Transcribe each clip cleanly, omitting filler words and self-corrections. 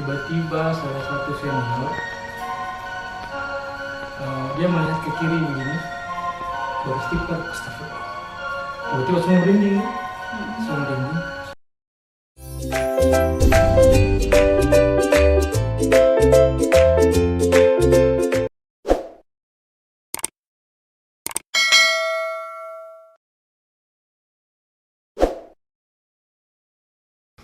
Tiba-tiba salah satu senior dia melihat ke kiri begini, baru istighfar, astagfirullah. Tiba-tiba semua merinding, semua merinding.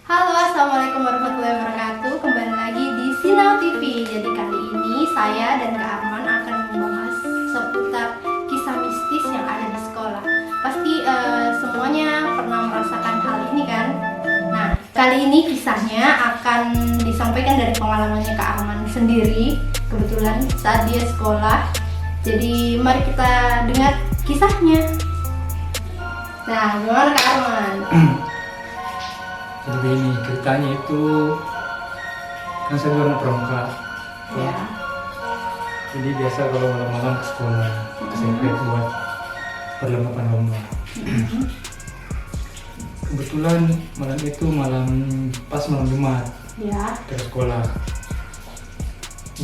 Halo, assalamualaikum warahmatullahi wabarakatuh. Kembali lagi di Sinau TV. Jadi kali ini saya dan Kak Arman akan membahas seputar kisah mistis yang ada di sekolah. Pasti semuanya pernah merasakan hal ini kan? Nah, kali ini kisahnya akan disampaikan dari pengalamannya Kak Arman sendiri. Kebetulan saat dia sekolah. Jadi mari kita dengar kisahnya. Nah, gimana Kak Arman? Jadi begini, ceritanya itu kan saya dulu anak pramuka. Ya. Jadi biasa kalau malam-malam ke sekolah, SMP buat perlomba lomba. Kebetulan malam itu pas malam Jumat Ya. ke sekolah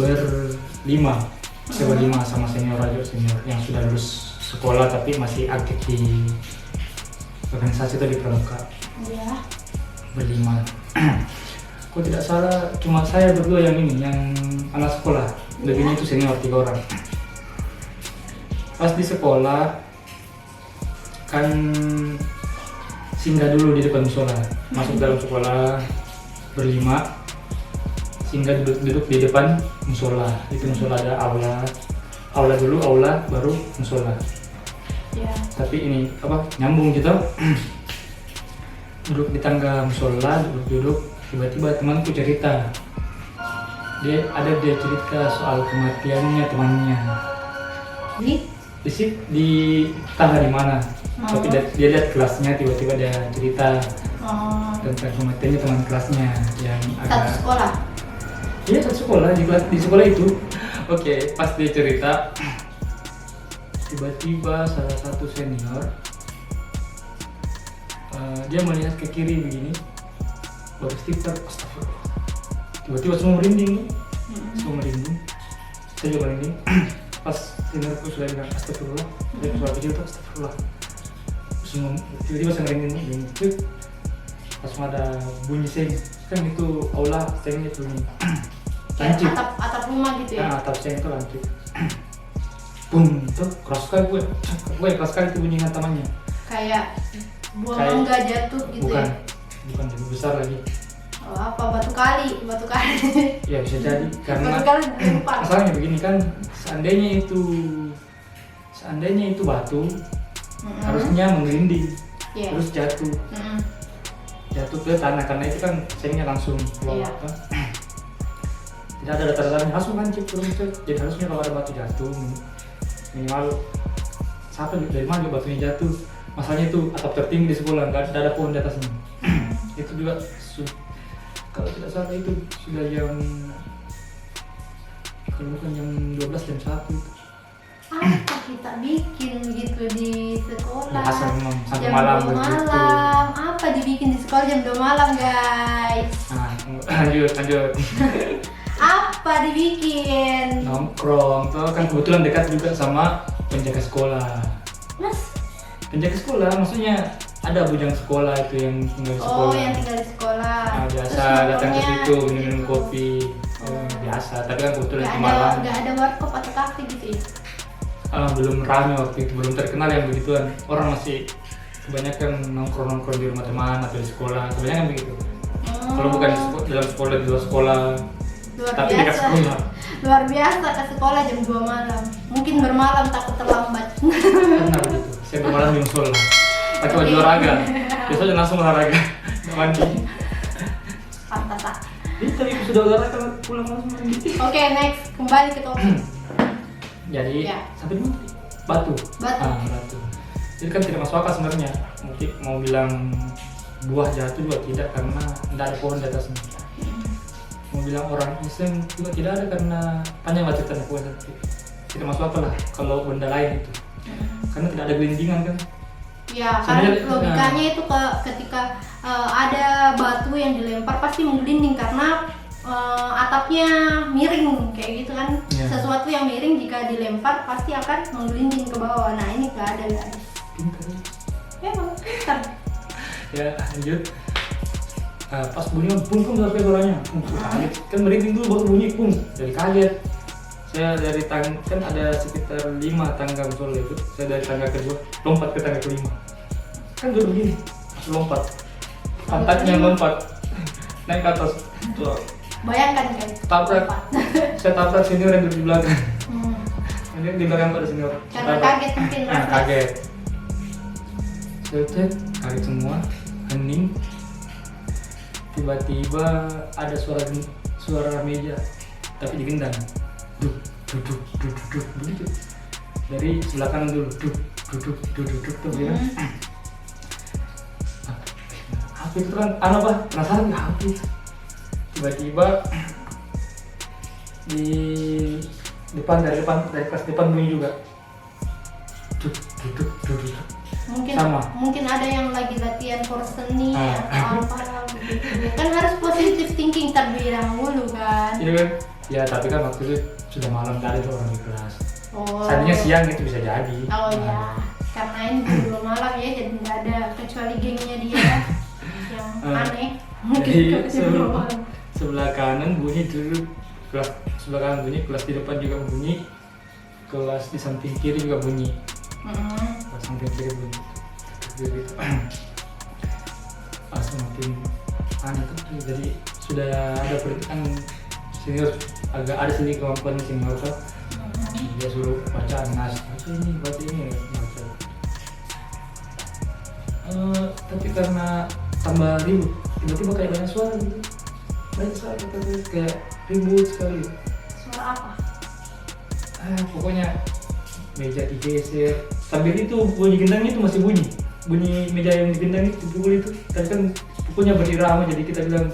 berlima, saya berlima sama senior yang sudah lulus sekolah tapi masih aktif di organisasi itu di pramuka. Ya. Berlima. Kok tidak salah cuma saya berdua yang anak sekolah, lebihnya itu senior 3 orang. Pas di sekolah kan singgah dulu di depan musola, masuk dalam sekolah berlima, singgah duduk di depan musola. Itu musola ada aula dulu, baru musola. Ya. Tapi ini nyambung gitu. Duduk di tangga musola, duduk tiba-tiba temanku cerita. Dia cerita soal kematiannya temannya. Di tangga di mana? Tapi dia lihat kelasnya, tiba-tiba dia cerita tentang kematiannya teman kelasnya yang Satu sekolah. Iya, satu sekolah, di sekolah itu. Oke, pas dia cerita, tiba-tiba salah satu senior dia melihat ke kiri begini, baru istighfar, astagfirullah. Tiba-tiba semua merinding, saya juga merinding. Pas seniorku sudah bilang astagfirullah, dia suara kecil tuh astagfirullah. Semua tiba-tiba saya merinding. Pas ada bunyi seng, kan itu aula sengnya tuh nih. Lancip. Atap rumah gitu ya? Atap seng itu lancip. Bum, tuh keras sekali gue keras sekali itu bunyi hantamannya. Kayak buah mangga jatuh gitu bukan, ya? Bukan lebih besar lagi. Oh, apa batu kali? Ya bisa jadi karena Batu kali dilempar. masalahnya begini kan, seandainya itu batu, harusnya menggelinding, Yeah. terus jatuh ke tanah, karena itu kan sengnya langsung keluar. Iya. Tidak ada datar-datarnya, langsung lancip turun. Jadi harusnya kalau ada batu jatuh minimal dari mana batunya jatuh. Masalahnya itu atap tertinggi di sekolah, nggak ada pohon di atasnya. Itu juga kalau tidak salah itu sudah kalau bukan jam 12 jam 1 itu. Apa kita bikin gitu di sekolah? Biasa memang sampai Jam malam 2 begitu. malam. Apa dibikin di sekolah jam 2 malam guys? Nah, lanjut. Apa dibikin? Nongkrong tuh kan kebetulan dekat juga sama penjaga sekolah. Mas? Penjaga sekolah maksudnya ada bujang sekolah itu yang tinggal di sekolah. Oh, yang tinggal di sekolah. Nah, biasa Terus datang ke nongkrongnya situ minum kopi. Biasa, tapi kan kebetulan Nggak di malam. Nggak ada warkop atau kafe gitu ya? Belum ramai waktu itu, belum terkenal yang begituan. Orang masih kebanyakan nongkrong di rumah teman atau di sekolah, kebanyakan begitu. Kalau bukan dalam sekolah, di luar sekolah, tapi dekat sekolah. Luar biasa ke sekolah jam 2 malam. Mungkin bermalam takut terlambat. Pernah begitu, saya bermalam di musola pakai baju olahraga, biasanya langsung olahraga, nggak mandi. Pantas tak? Tapi sudah olahraga pulang langsung mandi. Oke, next, kembali ke topik. Jadi Ya. sampai di mana? Batu. Batu. Jadi kan tidak masuk akal sebenarnya. Mungkin mau bilang buah jatuh juga tidak, karena tidak ada pohon di atasnya. Mau bilang orang iseng juga tidak ada, karena panjang lah ceritanya pohon jatuh. Tidak masuk akal lah kalau benda lain itu. Karena tidak ada gelindingan kan. Ya, karena logikanya itu ketika ada batu yang dilempar pasti menggelinding karena pesawatnya miring kayak gitu kan. Iya. Sesuatu yang miring jika dilempar pasti akan menggelinding ke bawah. Nah ini nggak ada guys. Pintar. Emang pintar. Ya lanjut. Pas bunyi pung sampai suaranya. Kaget. Kan merinding dulu baru bunyi pung. Jadi kaget. Saya dari kan ada sekitar 5 tangga musola itu. Saya dari tangga kedua lompat ke tangga kelima. Kan gue begini, langsung lompat. Pantatnya lompat. Naik ke atas. Tuh. Bayangkan kan. Tabrak. Saya tabrak senior yang duduk di belakang. Hmm. Ini di belakang ada senior. Karena kaget mungkin. Nah, kaget. Saya kaget semua, hening. Tiba-tiba ada suara meja, tapi digendang. Duk, duduk, duduk, duduk, begitu. Dari sebelah kanan dulu, duduk, duduk, duduk, duduk, tuh ya. Apa itu kan? Apa? Penasaran nggak apa itu? Tiba-tiba di dari kelas depan bunyi juga. Duduk, duduk, duduk. Mungkin ada yang lagi latihan for seni atau apa gitu. Kan harus positive thinking terlebih dahulu kan. Iya kan? Ya tapi kan waktu itu sudah malam, tadi tuh orang di kelas. Oh. Seandainya siang itu bisa jadi. Oh ya, karena ini belum malam ya, jadi nggak ada kecuali gengnya dia yang aneh. Mungkin Jadi belum malam. sebelah kanan bunyi dulu, kelas sebelah kanan bunyi, kelas di depan juga bunyi, kelas di samping kiri juga bunyi. Kelas samping kiri bunyi. Gitu. Semakin aneh tuh. Jadi sudah ada perhitungan senior, agak ada sedikit kemampuan senior tuh. Dia suruh baca nas, baca ini, baca. Tapi karena tambah ribut, tiba-tiba kayak banyak suara gitu. Banyak suara kayak ribut sekali. Suara apa? Pokoknya meja digeser. Sambil itu bunyi gendangnya itu masih bunyi. Bunyi meja yang digendang itu dipukul itu. Tapi kan pukulnya berirama, jadi kita bilang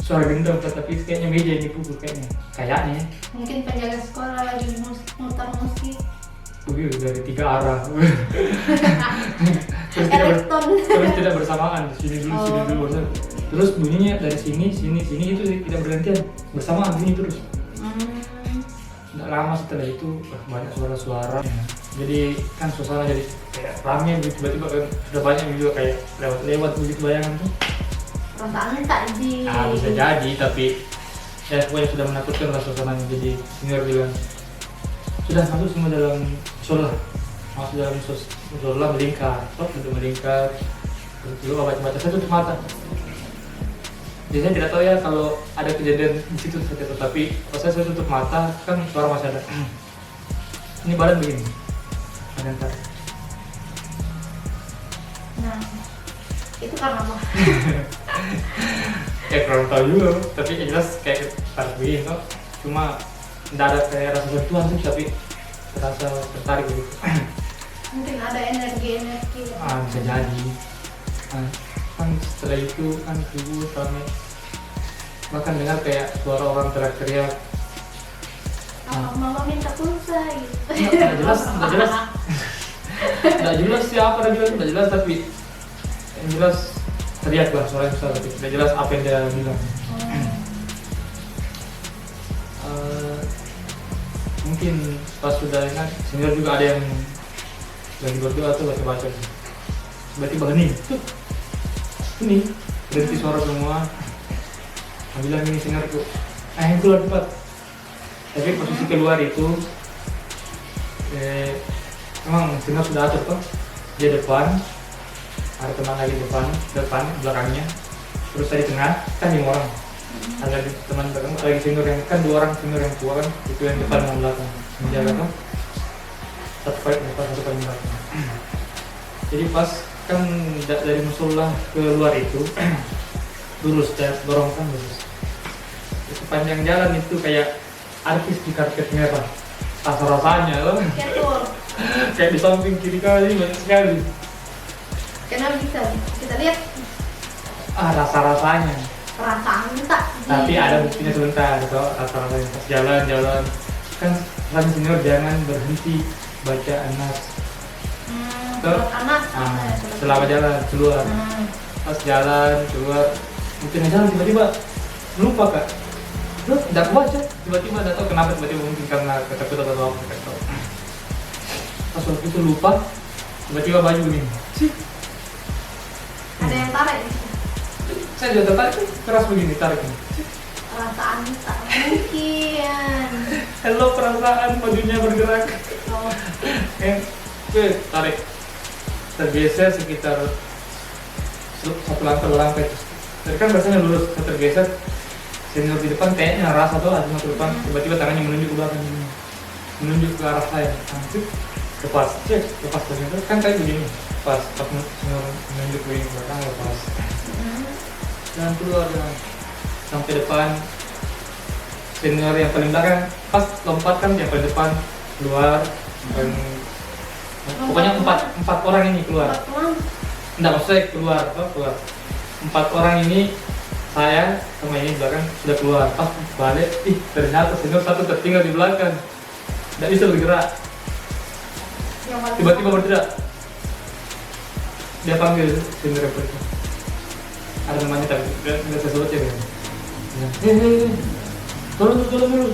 suara gendang, tapi kayaknya meja yang dipukul kayaknya. Mungkin penjaga sekolah lagi mutar musik. Begitu dari 3 arah. Terus tidak bersamaan, sini dulu. Terus bunyinya dari sini itu tidak bergantian, bersamaan bunyi terus. Tidak lama setelah itu banyak suara-suara. Jadi kan suasana jadi kayak ramai, tiba-tiba kan sudah banyak juga kayak lewat begitu bayangan tuh. Perasaan tak di. Bisa jadi, tapi ya pokoknya sudah menakutkan lah suasananya. Jadi senior bilang sudah masuk semua dalam musola, masuk dalam musola, melingkar, udah melingkar. Dulu baca saya tutup mata. Jadi saya tidak tahu ya kalau ada kejadian di situ seperti itu, tapi pas saya tutup mata kan suara masih ada. Ini badan begini, badan tarik. Nah, itu karena apa? Ya kurang tahu juga, tapi yang jelas kayak tarik begini kok. Cuma tidak ada kayak rasa sentuhan sih, tapi terasa tertarik gitu. Mungkin ada energi. Bisa jadi. Kan setelah itu kan ribut ramai, bahkan dengar kayak suara orang teriak-teriak. Mama minta pulsa gitu. Nggak jelas siapa lagi, nggak jelas, tapi yang jelas teriak lah, suara besar, tapi nggak jelas apa yang dia bilang. Mungkin pas sudah ingat senior juga ada yang lagi berdoa tuh baca-baca, tiba-tiba hening, berhenti suara semua. Bilang ini senior tuh, yang keluar cepat. Tapi posisi keluar itu memang senior sudah atur tuh, dia depan, ada teman lagi depan belakangnya, terus saya di tengah, kan 5 orang. Ada teman belakang lagi senior yang kan 2 orang senior yang tua kan, itu yang depan yang belakang menjaga tuh, satu paling depan satu paling belakang. Jadi pas kan dari musola ke luar itu lurus dan dorong kan lurus. Sepanjang jalan itu kayak artis di karpet merah, rasa-rasanya loh. Kayak di samping kiri kali banyak sekali. Kenapa bisa? Kita lihat. Rasa-rasanya. Perasaan tak. Tapi ada buktinya sebentar, atau rasa-rasanya pas jalan kan kami senior jangan berhenti baca anas. Anas. Selama jalan keluar. Pas jalan keluar, mungkin jalan tiba-tiba lupa kak. Terus tidak baca, tiba-tiba tidak tahu kenapa, tiba-tiba mungkin karena ketakutan atau apa, tidak tahu. Pas waktu itu lupa, tiba-tiba baju ini. Ada yang tarik gitu. Saya juga tertarik, keras begini tariknya. Perasaan tak mungkin. Hello perasaan, bajunya bergerak. Oh. Tarik, tergeser sekitar satu langkah. Tadi kan rasanya lurus, saya tergeser. Senior di depan kayaknya rasa tuh ada ke depan, tiba-tiba tangannya menunjuk ke belakang, menunjuk ke arah saya. Lepas, lepas ternyata kan kayak begini. Pas senior menunjuk ke belakang, lepas. Dan keluar sampai depan. Senior yang paling belakang pas lompat kan yang paling depan keluar. Pokoknya empat orang ini keluar. Enggak, maksudnya keluar. 4 orang ini, saya sama ini belakang sudah keluar. Pas balik, ternyata senior satu tertinggal di belakang, tidak bisa bergerak. Tiba-tiba bergerak, dia panggil senior yang pergi. Ada namanya tapi nggak saya sebut ya kan. Tolong dulu.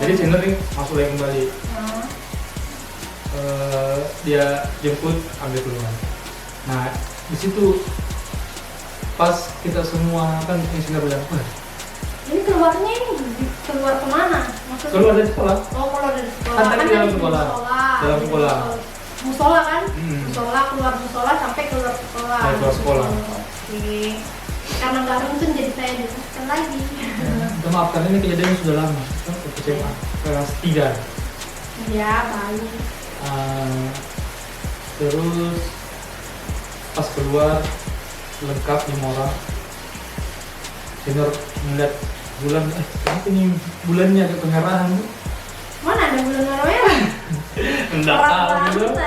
Jadi senior ini masuk lagi kembali. Dia jemput, ambil keluar. Nah di situ pas kita semua kan insinyur bilang, ini keluarnya keluar kemana? Maksudnya? Keluar dari sekolah. Oh, keluar dari sekolah. Kan tadi dalam sekolah. Dalam sekolah. Musola kan? Musola, keluar musola sampai keluar sekolah. Keluar sekolah. Oke. Karena nggak runtun jadi saya jelaskan lagi. Minta maaf karena ini kejadiannya sudah lama. Kan SMA kelas 3. Iya, baik. Terus pas keluar lengkap 5 orang. Senior melihat bulan, kenapa nih bulannya agak kemerahan? Mana ada bulan merah? Enggak tahu juga.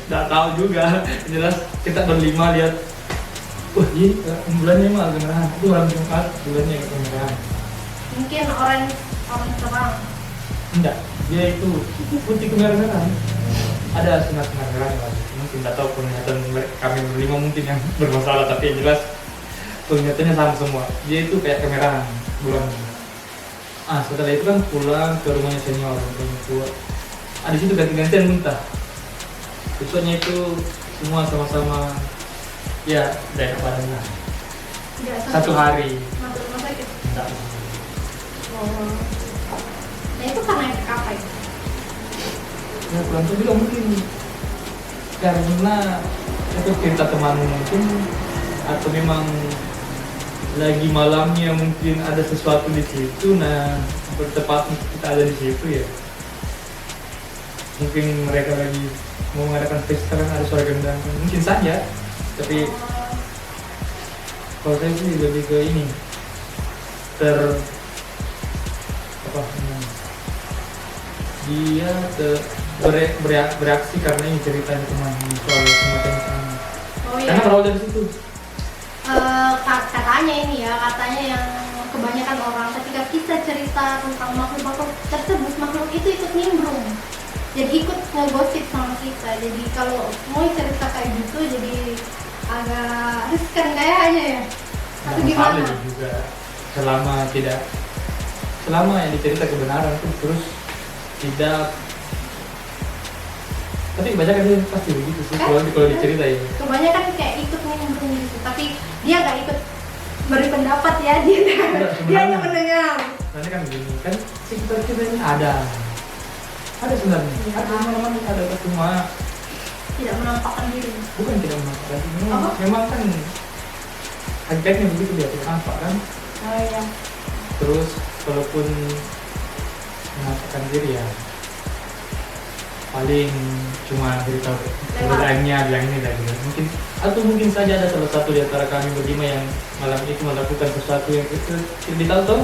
Enggak tahu juga. Jelas kita berlima lihat. Wah, ini bulannya emang agak kemerahan. Itu hari Jumat bulannya agak kemerahan. Mungkin orang terang. Enggak, dia itu putih kemerahan. Ada sinar-sinar merah lagi. Mungkin tidak tahu penglihatan kami berlima mungkin yang bermasalah, tapi yang jelas penglihatannya sama semua. Dia itu kayak kemerahan bulan. Setelah itu kan pulang ke rumahnya senior, rumahnya tua. Di situ ganti-gantian muntah. Besoknya itu semua sama-sama ya daerah badannya. Satu hari. Masuk rumah sakit. Enggak. Oh. Nah itu karena efek apa ya? Ya pulang juga mungkin karena itu cerita teman mungkin, atau memang lagi malamnya mungkin ada sesuatu di situ. Nah bertepatnya kita ada di situ ya, mungkin mereka lagi mau mengadakan pesta kan, ada suara gendang mungkin saja. Tapi kalau saya sih lebih ke ini dia bereaksi karena ini ceritanya teman soal semacam ini. Oh, iya. Karena berawal dari situ. Katanya ini ya, katanya yang kebanyakan orang ketika kita cerita tentang makhluk tersebut, makhluk itu ikut nimbrung, jadi ikut ngegosip sama kita. Jadi kalau mau cerita kayak gitu jadi agak riskan kayaknya ya. Atau gimana? Juga selama yang dicerita kebenaran tuh, terus tidak, tapi kebanyakan dia pasti begitu sih kalau diceritain. Kebanyakan kayak ikut nimbrung gitu, tapi dia gak ikut beri pendapat ya, dia hanya mendengar. Karena kan begini kan, sekitar kita ini ada sebenarnya, ada teman-teman ada, cuma tidak menampakkan diri. Bukan tidak menampakkan diri, memang kan hakikatnya begitu, dia tidak nampak kan. Oh iya. Terus walaupun menampakkan diri ya paling cuma beritahu bilangnya ini lagi mungkin saja ada salah satu di antara kami berlima yang malam itu melakukan sesuatu yang tidak tahu tuh.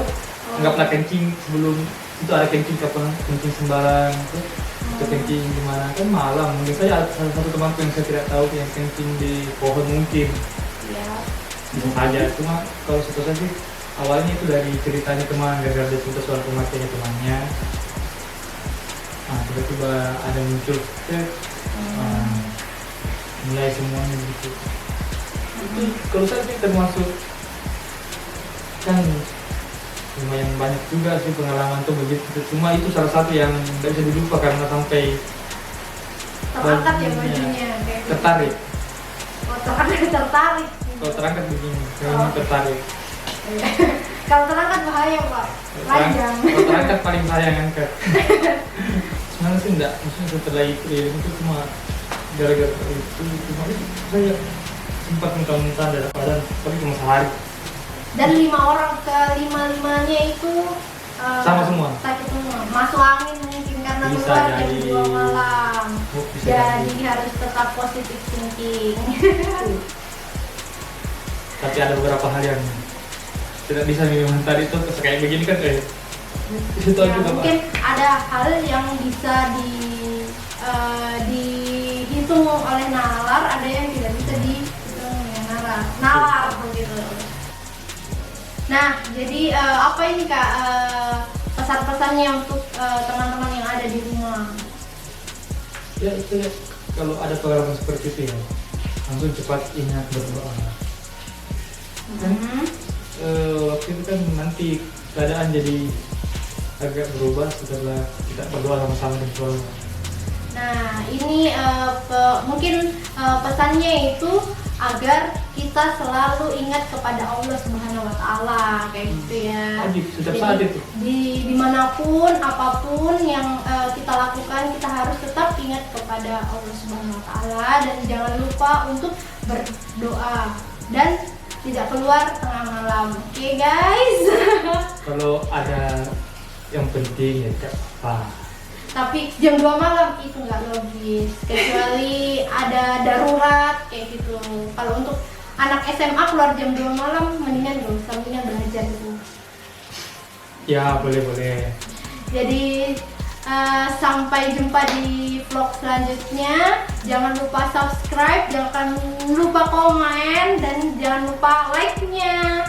Anggaplah kencing sebelum itu, ada kencing kapan, kencing sembarang atau kencing gimana kan malam. Mungkin saja ada salah satu temanku yang saya tidak tahu yang kencing di pohon mungkin. Bisa saja. Cuma kalau saya sih awalnya itu dari ceritanya teman, gara-gara dia cerita soal kematiannya temannya. Tiba-tiba ada muncul mulai semuanya begitu. Itu kalau saya sih termasuk kan lumayan banyak juga sih pengalaman tuh begitu. Cuma itu salah satu yang tidak bisa dilupa karena sampai Terangkat ya bajunya kayak gitu. tertarik. Oh, tertarik. Kalau terangkat begini, memang tertarik. Kalau terangkat bahaya Pak, panjang. Kalau terangkat paling sayang angkat. Sebenarnya sih enggak, maksudnya setelah itu cuma gara-gara itu cuma itu saya sempat muntah-muntah dalam badan, tapi cuma sehari. Dan 5 orang ke 5-5-nya itu Sama semua? sakit semua, masuk angin mungkin karena Bisa keluar jam jadi. 2 malam. Oh, bisa Jadi harus tetap positif thinking. Tapi ada beberapa hal yang tidak bisa minum tadi itu kayak begini kan itu Ya, juga Pak. mungkin ada hal yang bisa dihitung oleh nalar, ada yang tidak bisa dihitung oleh nalar begitu. Nah, jadi apa ini Kak pesan-pesannya untuk teman-teman yang ada di rumah? Ya itu ya, kalau ada pengalaman seperti itu ya langsung cepat ingat berdoa. Waktu itu kan nanti keadaan jadi agak berubah setelah kita berdoa sama-sama dan keluarga. Nah, ini mungkin pesannya itu agar kita selalu ingat kepada Allah Subhanahu Wa Taala kayak gitu ya. Wajib setiap saat itu. Dimanapun apapun yang kita lakukan, kita harus tetap ingat kepada Allah Subhanahu Wa Taala dan jangan lupa untuk berdoa dan tidak keluar tengah malam. Oke guys. Kalau ada yang penting ya Kak Pak. Tapi jam 2 malam itu nggak logis, kecuali ada darurat kayak gitu. Kalau untuk anak SMA keluar jam 2 malam mendingan dong, sambilnya belajar gitu. Ya boleh. Jadi sampai jumpa di vlog selanjutnya. Jangan lupa subscribe, jangan lupa komen, dan jangan lupa like-nya.